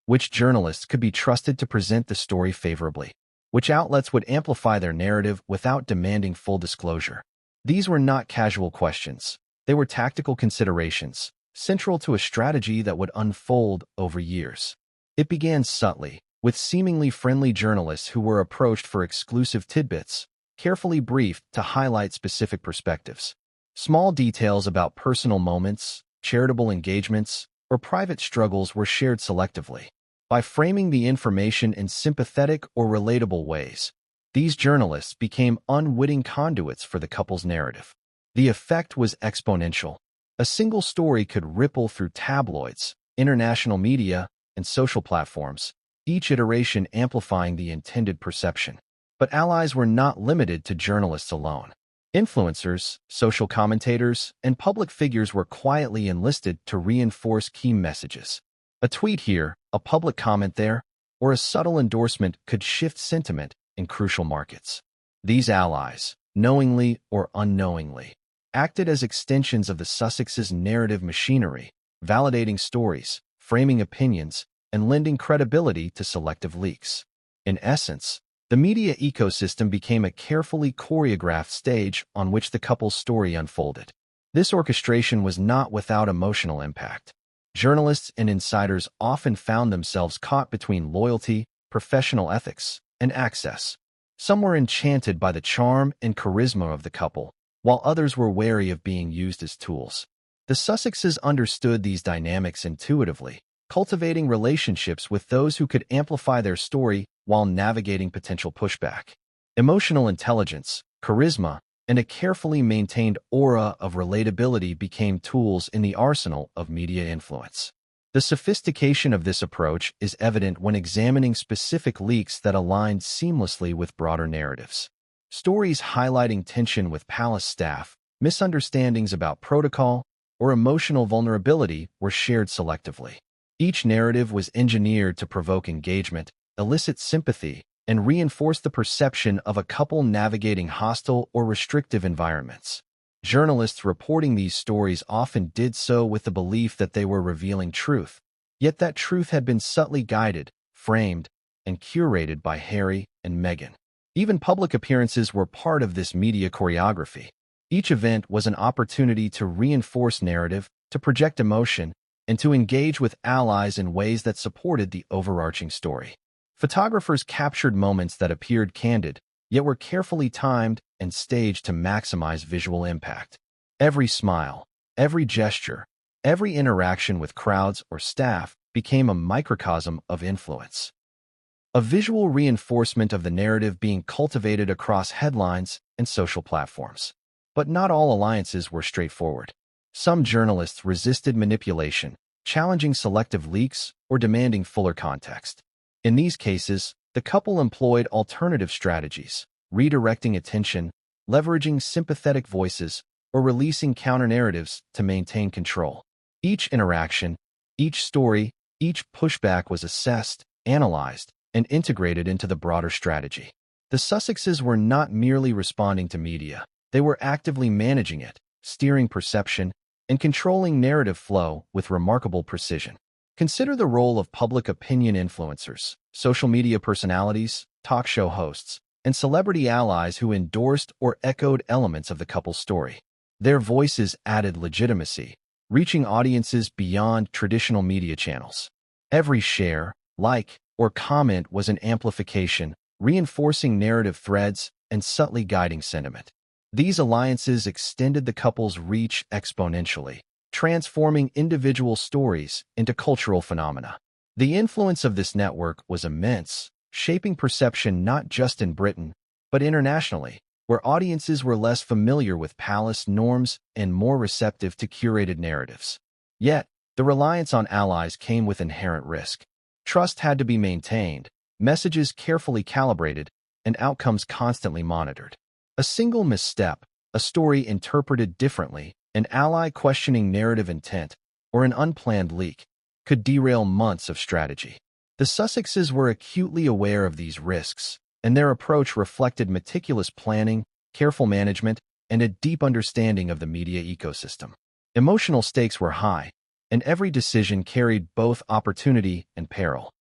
Which journalists could be trusted to present the story favorably? Which outlets would amplify their narrative without demanding full disclosure? These were not casual questions. They were tactical considerations, central to a strategy that would unfold over years. It began subtly, with seemingly friendly journalists who were approached for exclusive tidbits, carefully briefed to highlight specific perspectives. Small details about personal moments, charitable engagements, or private struggles were shared selectively. By framing the information in sympathetic or relatable ways, these journalists became unwitting conduits for the couple's narrative. The effect was exponential. A single story could ripple through tabloids, international media, and social platforms, each iteration amplifying the intended perception. But allies were not limited to journalists alone. Influencers, social commentators, and public figures were quietly enlisted to reinforce key messages. A tweet here, a public comment there, or a subtle endorsement could shift sentiment in crucial markets. These allies, knowingly or unknowingly, acted as extensions of the Sussexes' narrative machinery, validating stories, framing opinions, and lending credibility to selective leaks. In essence, the media ecosystem became a carefully choreographed stage on which the couple's story unfolded. This orchestration was not without emotional impact. Journalists and insiders often found themselves caught between loyalty, professional ethics, and access. Some were enchanted by the charm and charisma of the couple, while others were wary of being used as tools. The Sussexes understood these dynamics intuitively, cultivating relationships with those who could amplify their story while navigating potential pushback. Emotional intelligence, charisma, and a carefully maintained aura of relatability became tools in the arsenal of media influence. The sophistication of this approach is evident when examining specific leaks that aligned seamlessly with broader narratives. Stories highlighting tension with palace staff, misunderstandings about protocol, or emotional vulnerability were shared selectively. Each narrative was engineered to provoke engagement, elicit sympathy, and reinforce the perception of a couple navigating hostile or restrictive environments. Journalists reporting these stories often did so with the belief that they were revealing truth, yet that truth had been subtly guided, framed, and curated by Harry and Meghan. Even public appearances were part of this media choreography. Each event was an opportunity to reinforce narrative, to project emotion, and to engage with allies in ways that supported the overarching story. Photographers captured moments that appeared candid, yet were carefully timed and staged to maximize visual impact. Every smile, every gesture, every interaction with crowds or staff became a microcosm of influence. A visual reinforcement of the narrative being cultivated across headlines and social platforms. But not all alliances were straightforward. Some journalists resisted manipulation, challenging selective leaks or demanding fuller context. In these cases, the couple employed alternative strategies, redirecting attention, leveraging sympathetic voices, or releasing counter-narratives to maintain control. Each interaction, each story, each pushback was assessed, analyzed, and integrated into the broader strategy. The Sussexes were not merely responding to media. They were actively managing it, steering perception, and controlling narrative flow with remarkable precision. Consider the role of public opinion influencers, social media personalities, talk show hosts, and celebrity allies who endorsed or echoed elements of the couple's story. Their voices added legitimacy, reaching audiences beyond traditional media channels. Every share, like, or comment was an amplification, reinforcing narrative threads and subtly guiding sentiment. These alliances extended the couple's reach exponentially, transforming individual stories into cultural phenomena. The influence of this network was immense, shaping perception not just in Britain, but internationally, where audiences were less familiar with palace norms and more receptive to curated narratives. Yet, the reliance on allies came with inherent risk. Trust had to be maintained, messages carefully calibrated, and outcomes constantly monitored. A single misstep, a story interpreted differently, an ally questioning narrative intent, or an unplanned leak could derail months of strategy. The Sussexes were acutely aware of these risks, and their approach reflected meticulous planning, careful management, and a deep understanding of the media ecosystem. Emotional stakes were high, and every decision carried both opportunity and peril.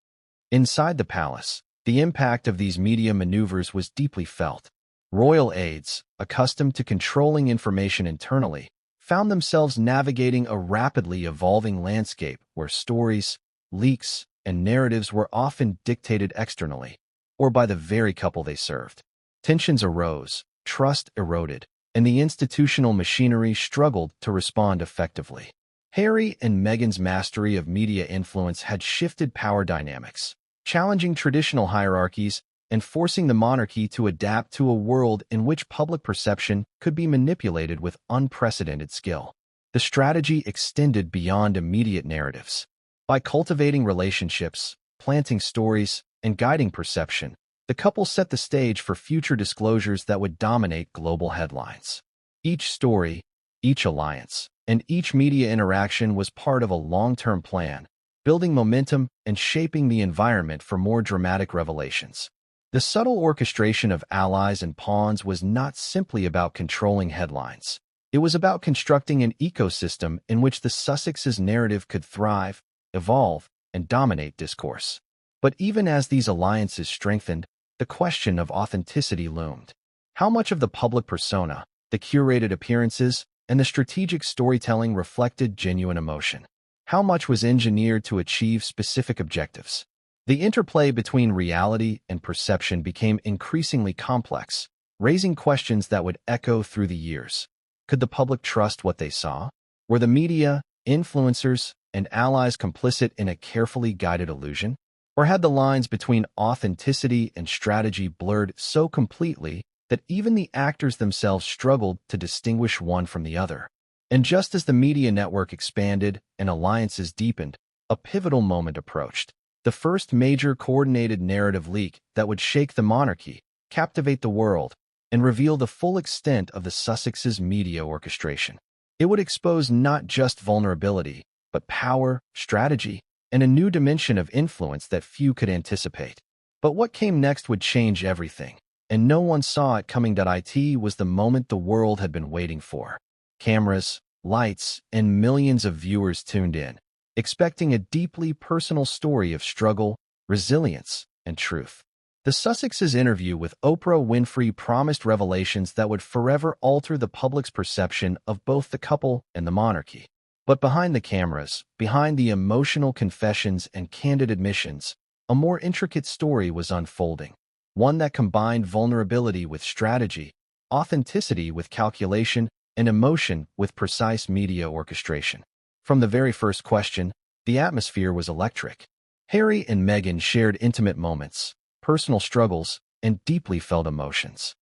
Inside the palace, the impact of these media maneuvers was deeply felt. Royal aides, accustomed to controlling information internally, found themselves navigating a rapidly evolving landscape where stories, leaks, and narratives were often dictated externally, or by the very couple they served. Tensions arose, trust eroded, and the institutional machinery struggled to respond effectively. Harry and Meghan's mastery of media influence had shifted power dynamics, challenging traditional hierarchies and forcing the monarchy to adapt to a world in which public perception could be manipulated with unprecedented skill. The strategy extended beyond immediate narratives. By cultivating relationships, planting stories, and guiding perception, the couple set the stage for future disclosures that would dominate global headlines. Each story, each alliance, and each media interaction was part of a long-term plan, building momentum and shaping the environment for more dramatic revelations. The subtle orchestration of allies and pawns was not simply about controlling headlines. It was about constructing an ecosystem in which the Sussexes' narrative could thrive, evolve, and dominate discourse. But even as these alliances strengthened, the question of authenticity loomed. How much of the public persona, the curated appearances, and the strategic storytelling reflected genuine emotion? How much was engineered to achieve specific objectives? The interplay between reality and perception became increasingly complex, raising questions that would echo through the years. Could the public trust what they saw? Were the media, influencers, and allies complicit in a carefully guided illusion? Or had the lines between authenticity and strategy blurred so completely that even the actors themselves struggled to distinguish one from the other? And just as the media network expanded and alliances deepened, a pivotal moment approached. The first major coordinated narrative leak that would shake the monarchy, captivate the world, and reveal the full extent of the Sussexes' media orchestration. It would expose not just vulnerability, but power, strategy, and a new dimension of influence that few could anticipate. But what came next would change everything, and no one saw it coming. It was the moment the world had been waiting for. Cameras, lights, and millions of viewers tuned in, expecting a deeply personal story of struggle, resilience, and truth. The Sussexes' interview with Oprah Winfrey promised revelations that would forever alter the public's perception of both the couple and the monarchy. But behind the cameras, behind the emotional confessions and candid admissions, a more intricate story was unfolding, one that combined vulnerability with strategy, authenticity with calculation, and emotion with precise media orchestration. From the very first question, the atmosphere was electric. Harry and Meghan shared intimate moments, personal struggles, and deeply felt emotions.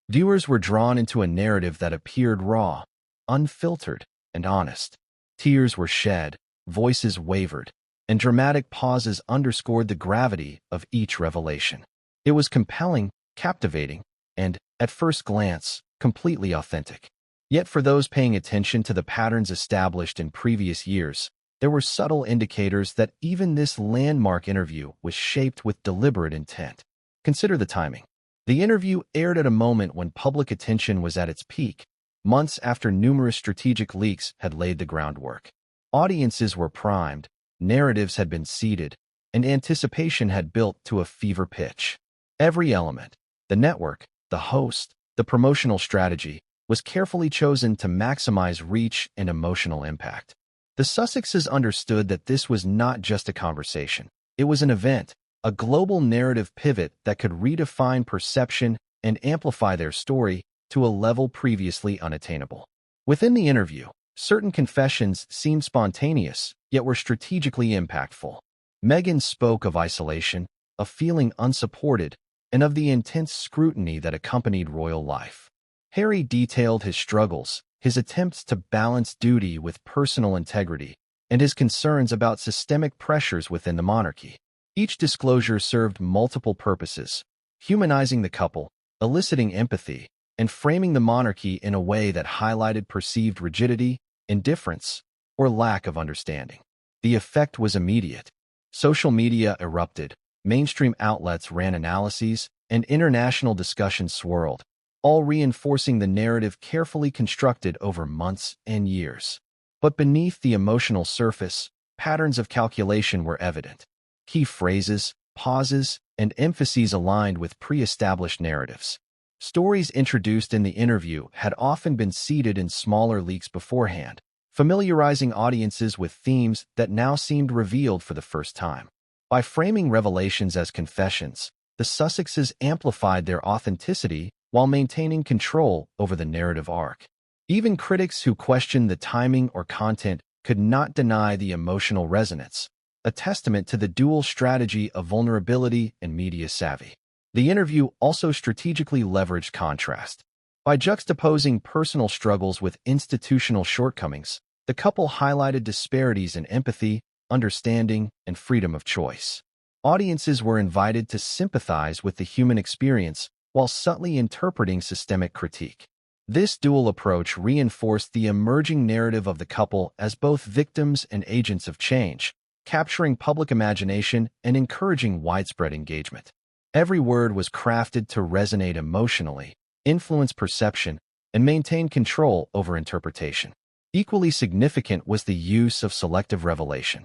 Viewers were drawn into a narrative that appeared raw, unfiltered, and honest. Tears were shed, voices wavered, and dramatic pauses underscored the gravity of each revelation. It was compelling, captivating, and, at first glance, completely authentic. Yet for those paying attention to the patterns established in previous years, there were subtle indicators that even this landmark interview was shaped with deliberate intent. Consider the timing. The interview aired at a moment when public attention was at its peak, months after numerous strategic leaks had laid the groundwork. Audiences were primed, narratives had been seeded, and anticipation had built to a fever pitch. Every element, the network, the host, the promotional strategy, was carefully chosen to maximize reach and emotional impact. The Sussexes understood that this was not just a conversation. It was an event, a global narrative pivot that could redefine perception and amplify their story to a level previously unattainable. Within the interview, certain confessions seemed spontaneous, yet were strategically impactful. Meghan spoke of isolation, of feeling unsupported, and of the intense scrutiny that accompanied royal life. Harry detailed his struggles, his attempts to balance duty with personal integrity, and his concerns about systemic pressures within the monarchy. Each disclosure served multiple purposes, humanizing the couple, eliciting empathy, and framing the monarchy in a way that highlighted perceived rigidity, indifference, or lack of understanding. The effect was immediate. Social media erupted, mainstream outlets ran analyses, and international discussions swirled, all reinforcing the narrative carefully constructed over months and years. But beneath the emotional surface, patterns of calculation were evident. Key phrases, pauses, and emphases aligned with pre-established narratives. Stories introduced in the interview had often been seeded in smaller leaks beforehand, familiarizing audiences with themes that now seemed revealed for the first time. By framing revelations as confessions, the Sussexes amplified their authenticity while maintaining control over the narrative arc. Even critics who questioned the timing or content could not deny the emotional resonance, a testament to the dual strategy of vulnerability and media savvy. The interview also strategically leveraged contrast. By juxtaposing personal struggles with institutional shortcomings, the couple highlighted disparities in empathy, understanding, and freedom of choice. Audiences were invited to sympathize with the human experience while subtly interpreting systemic critique. This dual approach reinforced the emerging narrative of the couple as both victims and agents of change, capturing public imagination and encouraging widespread engagement. Every word was crafted to resonate emotionally, influence perception, and maintain control over interpretation. Equally significant was the use of selective revelation.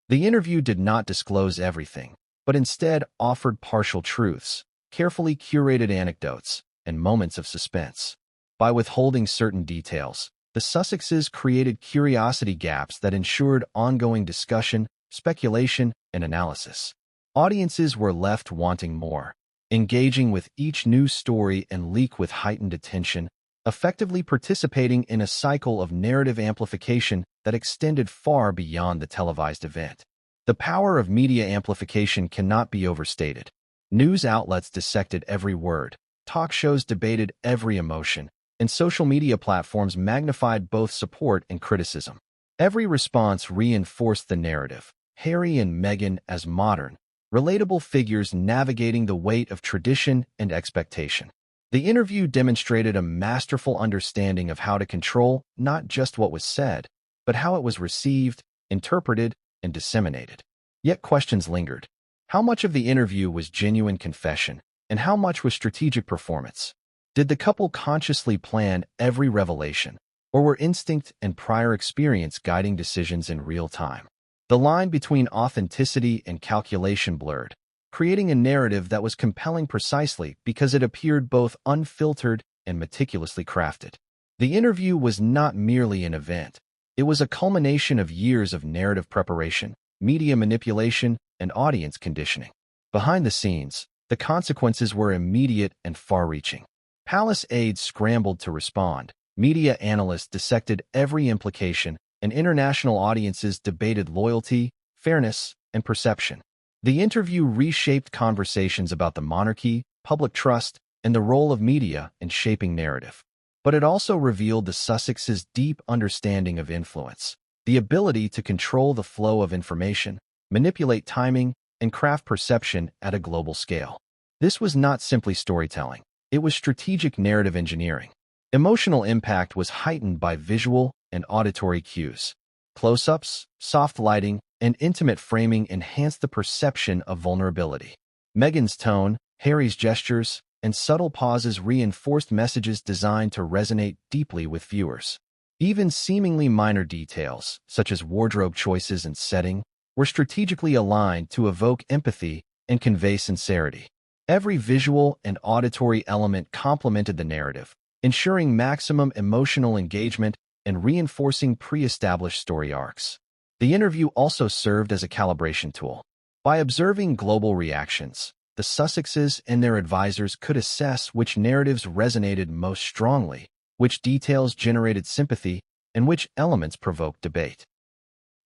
The interview did not disclose everything, but instead offered partial truths, carefully curated anecdotes, and moments of suspense. By withholding certain details, the Sussexes created curiosity gaps that ensured ongoing discussion, speculation, and analysis. Audiences were left wanting more, engaging with each new story and leak with heightened attention, effectively participating in a cycle of narrative amplification that extended far beyond the televised event. The power of media amplification cannot be overstated. News outlets dissected every word, talk shows debated every emotion, and social media platforms magnified both support and criticism. Every response reinforced the narrative, Harry and Meghan as modern, relatable figures navigating the weight of tradition and expectation. The interview demonstrated a masterful understanding of how to control not just what was said, but how it was received, interpreted, and disseminated. Yet questions lingered. How much of the interview was genuine confession, and how much was strategic performance? Did the couple consciously plan every revelation, or were instinct and prior experience guiding decisions in real time? The line between authenticity and calculation blurred, creating a narrative that was compelling precisely because it appeared both unfiltered and meticulously crafted. The interview was not merely an event. It was a culmination of years of narrative preparation, media manipulation, and audience conditioning. Behind the scenes, the consequences were immediate and far-reaching. Palace aides scrambled to respond, media analysts dissected every implication, and international audiences debated loyalty, fairness, and perception. The interview reshaped conversations about the monarchy, public trust, and the role of media in shaping narrative. But it also revealed the Sussexes' deep understanding of influence, the ability to control the flow of information, manipulate timing, and craft perception at a global scale. This was not simply storytelling. It was strategic narrative engineering. Emotional impact was heightened by visual and auditory cues. Close-ups, soft lighting, and intimate framing enhanced the perception of vulnerability. Meghan's tone, Harry's gestures, and subtle pauses reinforced messages designed to resonate deeply with viewers. Even seemingly minor details, such as wardrobe choices and setting, were strategically aligned to evoke empathy and convey sincerity. Every visual and auditory element complemented the narrative, ensuring maximum emotional engagement and reinforcing pre-established story arcs. The interview also served as a calibration tool. By observing global reactions, the Sussexes and their advisors could assess which narratives resonated most strongly, which details generated sympathy, and which elements provoked debate.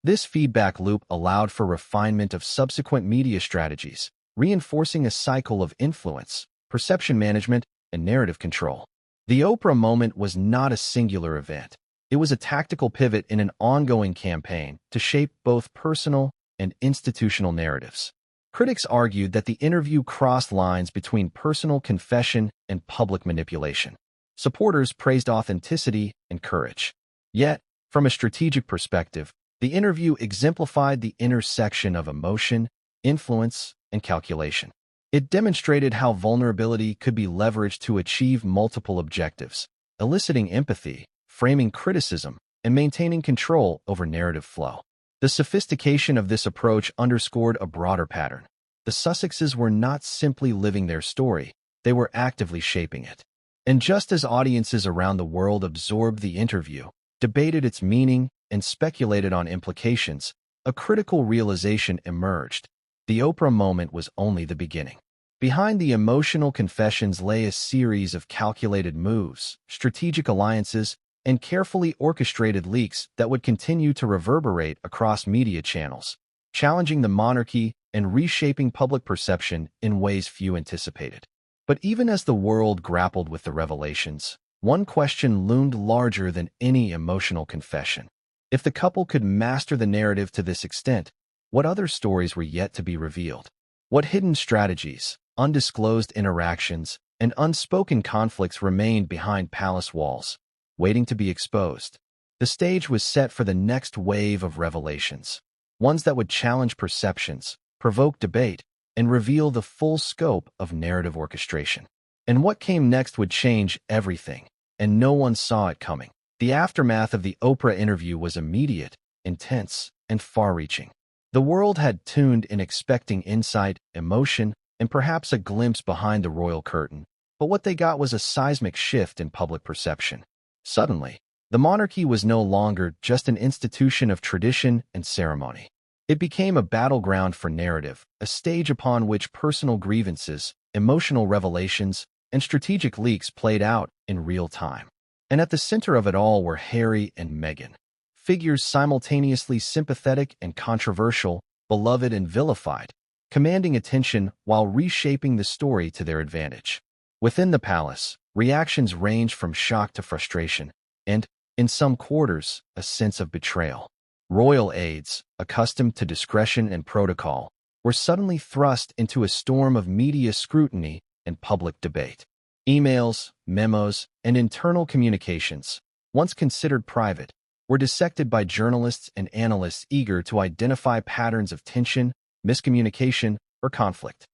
This feedback loop allowed for refinement of subsequent media strategies, reinforcing a cycle of influence, perception management, and narrative control. The Oprah moment was not a singular event. It was a tactical pivot in an ongoing campaign to shape both personal and institutional narratives. Critics argued that the interview crossed lines between personal confession and public manipulation. Supporters praised authenticity and courage. Yet, from a strategic perspective, the interview exemplified the intersection of emotion, influence, and calculation. It demonstrated how vulnerability could be leveraged to achieve multiple objectives, eliciting empathy, framing criticism, and maintaining control over narrative flow. The sophistication of this approach underscored a broader pattern. The Sussexes were not simply living their story, they were actively shaping it. And just as audiences around the world absorbed the interview, debated its meaning, and speculated on implications, a critical realization emerged. The Oprah moment was only the beginning. Behind the emotional confessions lay a series of calculated moves, strategic alliances, and carefully orchestrated leaks that would continue to reverberate across media channels, challenging the monarchy and reshaping public perception in ways few anticipated. But even as the world grappled with the revelations, one question loomed larger than any emotional confession. If the couple could master the narrative to this extent, what other stories were yet to be revealed? What hidden strategies, undisclosed interactions, and unspoken conflicts remained behind palace walls, waiting to be exposed? The stage was set for the next wave of revelations, ones that would challenge perceptions, provoke debate, and reveal the full scope of narrative orchestration. And what came next would change everything, and no one saw it coming. The aftermath of the Oprah interview was immediate, intense, and far-reaching. The world had tuned in expecting insight, emotion, and perhaps a glimpse behind the royal curtain, but what they got was a seismic shift in public perception. Suddenly, the monarchy was no longer just an institution of tradition and ceremony. It became a battleground for narrative, a stage upon which personal grievances, emotional revelations, and strategic leaks played out in real time. And at the center of it all were Harry and Meghan, figures simultaneously sympathetic and controversial, beloved and vilified, commanding attention while reshaping the story to their advantage. Within the palace, reactions ranged from shock to frustration, and, in some quarters, a sense of betrayal. Royal aides, accustomed to discretion and protocol, were suddenly thrust into a storm of media scrutiny and public debate. Emails, memos, and internal communications, once considered private, were dissected by journalists and analysts eager to identify patterns of tension, miscommunication, or conflict.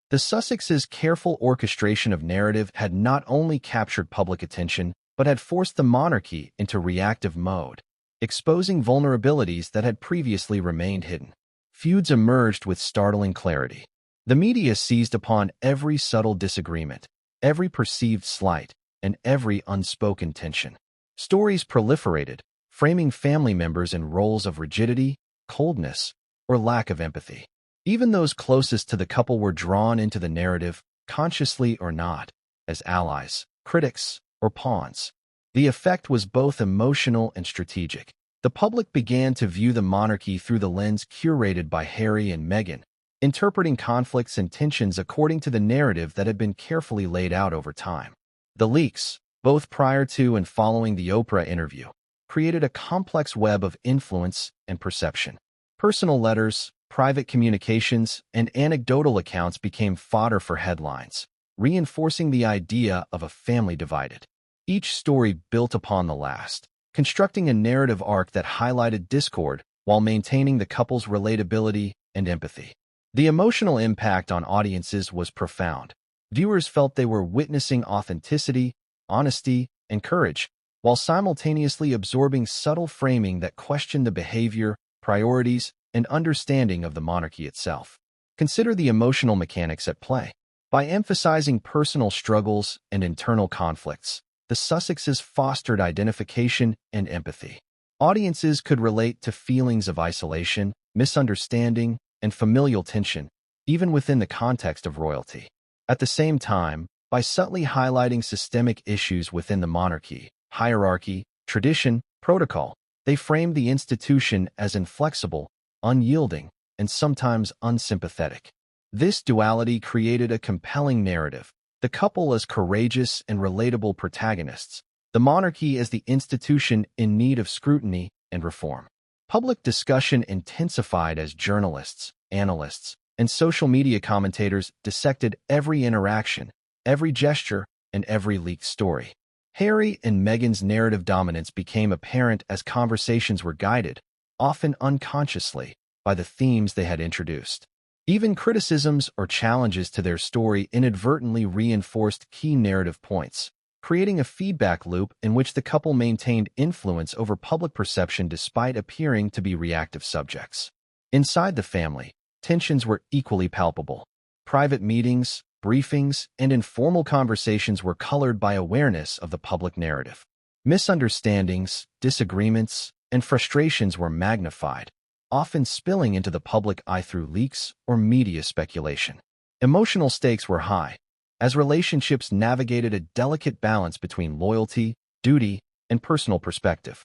The Sussexes' careful orchestration of narrative had not only captured public attention, but had forced the monarchy into reactive mode, exposing vulnerabilities that had previously remained hidden. Feuds emerged with startling clarity. The media seized upon every subtle disagreement, every perceived slight, and every unspoken tension. Stories proliferated, framing family members in roles of rigidity, coldness, or lack of empathy. Even those closest to the couple were drawn into the narrative, consciously or not, as allies, critics, or pawns. The effect was both emotional and strategic. The public began to view the monarchy through the lens curated by Harry and Meghan, interpreting conflicts and tensions according to the narrative that had been carefully laid out over time. The leaks, both prior to and following the Oprah interview, created a complex web of influence and perception. Personal letters, private communications, and anecdotal accounts became fodder for headlines, reinforcing the idea of a family divided. Each story built upon the last, constructing a narrative arc that highlighted discord while maintaining the couple's relatability and empathy. The emotional impact on audiences was profound. Viewers felt they were witnessing authenticity, honesty, and courage, while simultaneously absorbing subtle framing that questioned the behavior, priorities, and understanding of the monarchy itself. Consider the emotional mechanics at play. By emphasizing personal struggles and internal conflicts, the the Sussexes fostered identification and empathy. Audiences could relate to feelings of isolation, misunderstanding, and familial tension, even within the context of royalty. At the same time, by subtly highlighting systemic issues within the monarchy, hierarchy, tradition, protocol, they framed the institution as inflexible, unyielding, and sometimes unsympathetic. This duality created a compelling narrative, the couple as courageous and relatable protagonists, the monarchy as the institution in need of scrutiny and reform. Public discussion intensified as journalists, analysts, and social media commentators dissected every interaction, every gesture, and every leaked story. Harry and Meghan's narrative dominance became apparent as conversations were guided, often unconsciously, by the themes they had introduced. Even criticisms or challenges to their story inadvertently reinforced key narrative points, creating a feedback loop in which the couple maintained influence over public perception despite appearing to be reactive subjects. Inside the family, tensions were equally palpable. Private meetings, briefings, and informal conversations were colored by awareness of the public narrative. Misunderstandings, disagreements, and frustrations were magnified, often spilling into the public eye through leaks or media speculation. Emotional stakes were high, as relationships navigated a delicate balance between loyalty, duty, and personal perspective.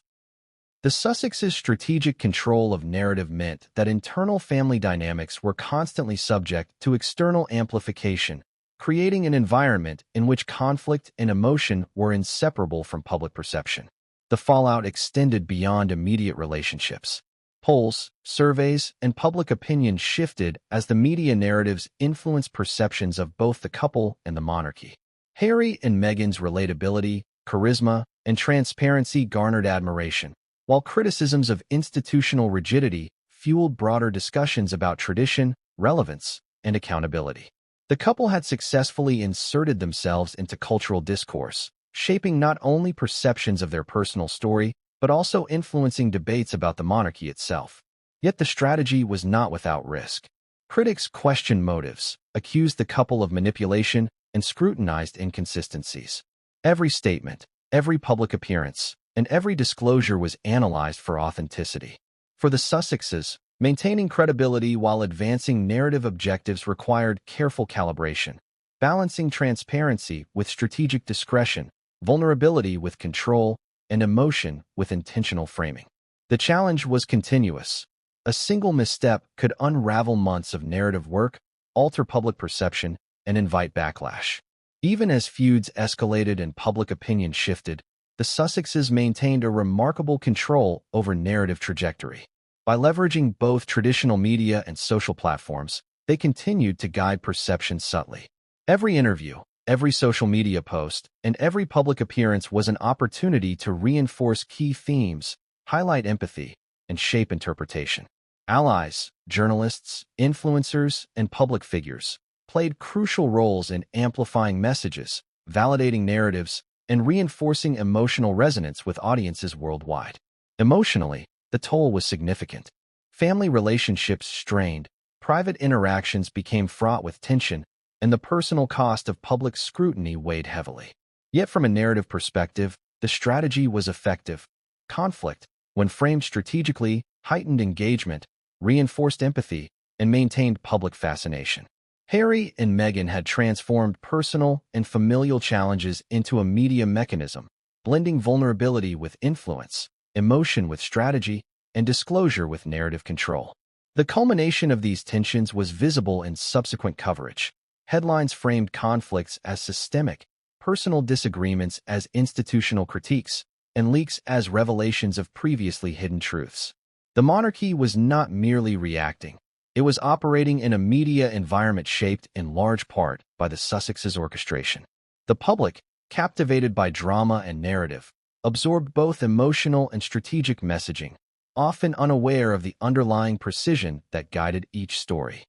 The Sussexes' strategic control of narrative meant that internal family dynamics were constantly subject to external amplification, creating an environment in which conflict and emotion were inseparable from public perception. The fallout extended beyond immediate relationships. Polls, surveys, and public opinion shifted as the media narratives influenced perceptions of both the couple and the monarchy. Harry and Meghan's relatability, charisma, and transparency garnered admiration, while criticisms of institutional rigidity fueled broader discussions about tradition, relevance, and accountability. The couple had successfully inserted themselves into cultural discourse, shaping not only perceptions of their personal story, but also influencing debates about the monarchy itself. Yet the strategy was not without risk. Critics questioned motives, accused the couple of manipulation, and scrutinized inconsistencies. Every statement, every public appearance, and every disclosure was analyzed for authenticity. For the Sussexes, maintaining credibility while advancing narrative objectives required careful calibration, balancing transparency with strategic discretion, vulnerability with control, and emotion with intentional framing. The challenge was continuous. A single misstep could unravel months of narrative work, alter public perception, and invite backlash. Even as feuds escalated and public opinion shifted, the Sussexes maintained a remarkable control over narrative trajectory. By leveraging both traditional media and social platforms, they continued to guide perception subtly. Every interview, every social media post, and every public appearance was an opportunity to reinforce key themes, highlight empathy, and shape interpretation. Allies, journalists, influencers, and public figures played crucial roles in amplifying messages, validating narratives, and reinforcing emotional resonance with audiences worldwide. Emotionally, the toll was significant. Family relationships strained, private interactions became fraught with tension, and the personal cost of public scrutiny weighed heavily. Yet from a narrative perspective, the strategy was effective. Conflict, when framed strategically, heightened engagement, reinforced empathy, and maintained public fascination. Harry and Meghan had transformed personal and familial challenges into a media mechanism, blending vulnerability with influence, emotion with strategy, and disclosure with narrative control. The culmination of these tensions was visible in subsequent coverage. Headlines framed conflicts as systemic, personal disagreements as institutional critiques, and leaks as revelations of previously hidden truths. The monarchy was not merely reacting. It was operating in a media environment shaped in large part by the Sussexes' orchestration. The public, captivated by drama and narrative, absorbed both emotional and strategic messaging, often unaware of the underlying precision that guided each story.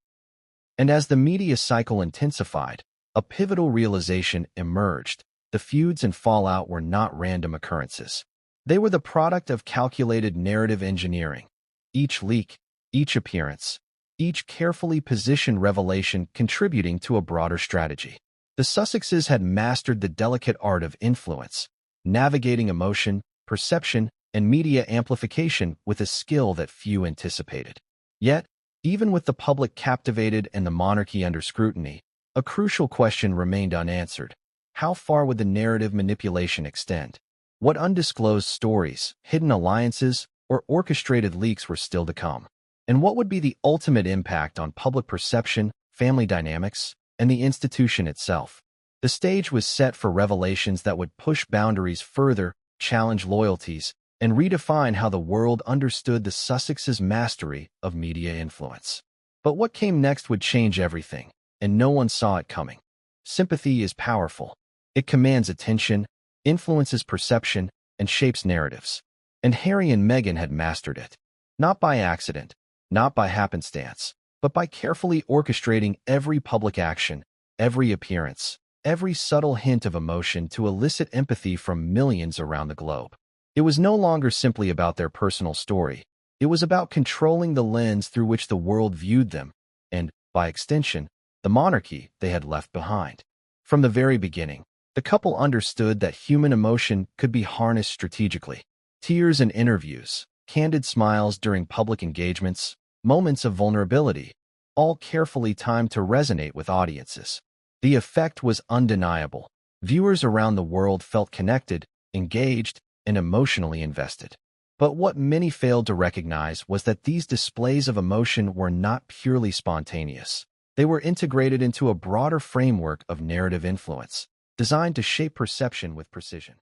And as the media cycle intensified, a pivotal realization emerged. The feuds and fallout were not random occurrences. They were the product of calculated narrative engineering. Each leak, each appearance, each carefully positioned revelation contributing to a broader strategy. The Sussexes had mastered the delicate art of influence, navigating emotion, perception, and media amplification with a skill that few anticipated. Yet, even with the public captivated and the monarchy under scrutiny, a crucial question remained unanswered. How far would the narrative manipulation extend? What undisclosed stories, hidden alliances, or orchestrated leaks were still to come? And what would be the ultimate impact on public perception, family dynamics, and the institution itself? The stage was set for revelations that would push boundaries further, challenge loyalties, and redefine how the world understood the Sussexes' mastery of media influence. But what came next would change everything, and no one saw it coming. Sympathy is powerful. It commands attention, influences perception, and shapes narratives. And Harry and Meghan had mastered it. Not by accident, not by happenstance, but by carefully orchestrating every public action, every appearance, every subtle hint of emotion to elicit empathy from millions around the globe. It was no longer simply about their personal story. It was about controlling the lens through which the world viewed them, and, by extension, the monarchy they had left behind. From the very beginning, the couple understood that human emotion could be harnessed strategically. Tears in interviews, candid smiles during public engagements, moments of vulnerability, all carefully timed to resonate with audiences. The effect was undeniable. Viewers around the world felt connected, engaged, and emotionally invested. But what many failed to recognize was that these displays of emotion were not purely spontaneous. They were integrated into a broader framework of narrative influence, designed to shape perception with precision.